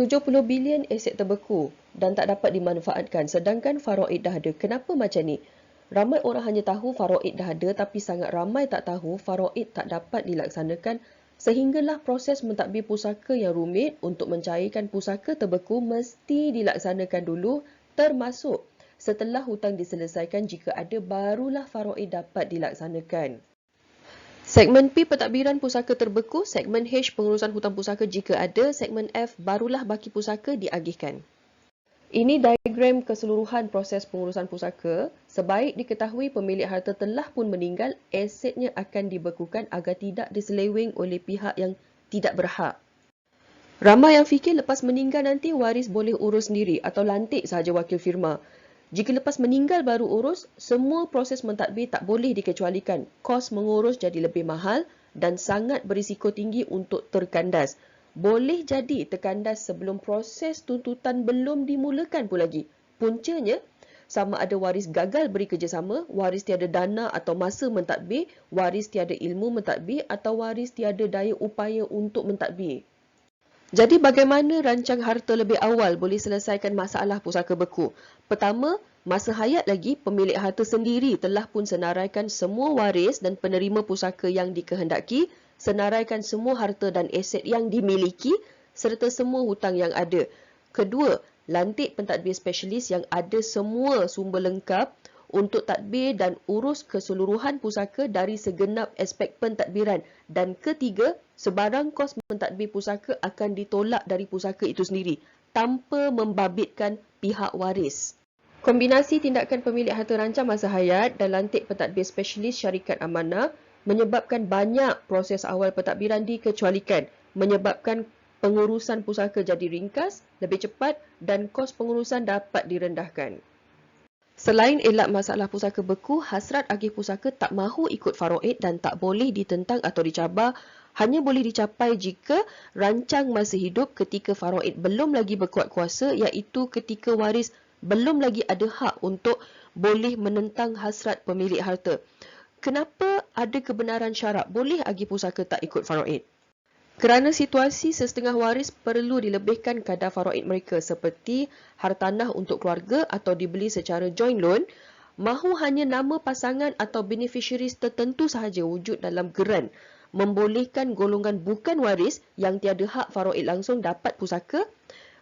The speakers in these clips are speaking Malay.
70 bilion aset terbeku dan tak dapat dimanfaatkan sedangkan faraid dah ada. Kenapa macam ni? Ramai orang hanya tahu faraid dah ada tapi sangat ramai tak tahu faraid tak dapat dilaksanakan sehinggalah proses mentadbir pusaka yang rumit untuk mencairkan pusaka terbeku mesti dilaksanakan dulu termasuk setelah hutang diselesaikan jika ada barulah faraid dapat dilaksanakan. Segmen P pentadbiran pusaka terbeku, segmen H pengurusan hutang pusaka jika ada, segmen F barulah baki pusaka diagihkan. Ini diagram keseluruhan proses pengurusan pusaka. Sebaik diketahui pemilik harta telah pun meninggal, asetnya akan dibekukan agar tidak diseleweng oleh pihak yang tidak berhak. Ramai yang fikir lepas meninggal nanti waris boleh urus sendiri atau lantik sahaja wakil firma. Jika lepas meninggal baru urus, semua proses mentadbir tak boleh dikecualikan. Kos mengurus jadi lebih mahal dan sangat berisiko tinggi untuk terkandas. Boleh jadi terkandas sebelum proses tuntutan belum dimulakan pun lagi. Puncanya, sama ada waris gagal beri kerjasama, waris tiada dana atau masa mentadbir, waris tiada ilmu mentadbir atau waris tiada daya upaya untuk mentadbir. Jadi bagaimana rancang harta lebih awal boleh selesaikan masalah pusaka beku? Pertama, masa hayat lagi pemilik harta sendiri telah pun senaraikan semua waris dan penerima pusaka yang dikehendaki, senaraikan semua harta dan aset yang dimiliki serta semua hutang yang ada. Kedua, lantik pentadbir spesialis yang ada semua sumber lengkap untuk tadbir dan urus keseluruhan pusaka dari segenap aspek pentadbiran. Dan ketiga, sebarang kos mentadbir pusaka akan ditolak dari pusaka itu sendiri tanpa membabitkan pihak waris. Kombinasi tindakan pemilik harta rancang masa hayat dan lantik pentadbir spesialis syarikat amanah menyebabkan banyak proses awal pentadbiran dikecualikan, menyebabkan pengurusan pusaka jadi ringkas, lebih cepat dan kos pengurusan dapat direndahkan. Selain elak masalah pusaka beku, hasrat agih pusaka tak mahu ikut faraid dan tak boleh ditentang atau dicabar, hanya boleh dicapai jika rancang masa hidup ketika faraid belum lagi berkuat kuasa, iaitu ketika waris belum lagi ada hak untuk boleh menentang hasrat pemilik harta. Kenapa ada kebenaran syarak boleh agih pusaka tak ikut faraid? Kerana situasi sesetengah waris perlu dilebihkan kadar faraid mereka seperti hartanah untuk keluarga atau dibeli secara joint loan, mahu hanya nama pasangan atau beneficiaries tertentu sahaja wujud dalam geran, membolehkan golongan bukan waris yang tiada hak faraid langsung dapat pusaka,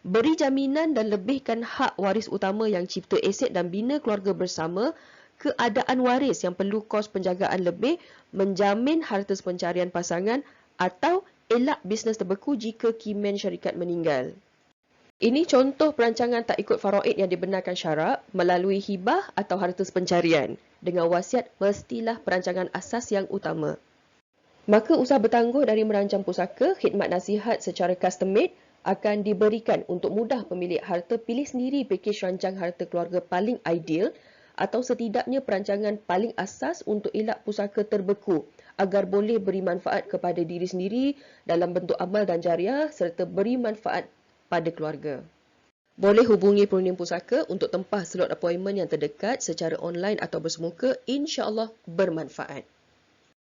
beri jaminan dan lebihkan hak waris utama yang cipta aset dan bina keluarga bersama, keadaan waris yang perlu kos penjagaan lebih, menjamin harta pencarian pasangan atau elak bisnes terbeku jika kimen syarikat meninggal. Ini contoh perancangan tak ikut faraid yang dibenarkan syarak melalui hibah atau harta pencarian. Dengan wasiat mestilah perancangan asas yang utama. Maka usaha bertangguh dari merancang pusaka, khidmat nasihat secara custom made akan diberikan untuk mudah pemilik harta pilih sendiri pakej rancang harta keluarga paling ideal atau setidaknya perancangan paling asas untuk elak pusaka terbeku agar boleh beri manfaat kepada diri sendiri dalam bentuk amal dan jariah serta beri manfaat pada keluarga. Boleh hubungi Perunim Pusaka untuk tempah slot appointment yang terdekat secara online atau bersemuka, insya-Allah bermanfaat.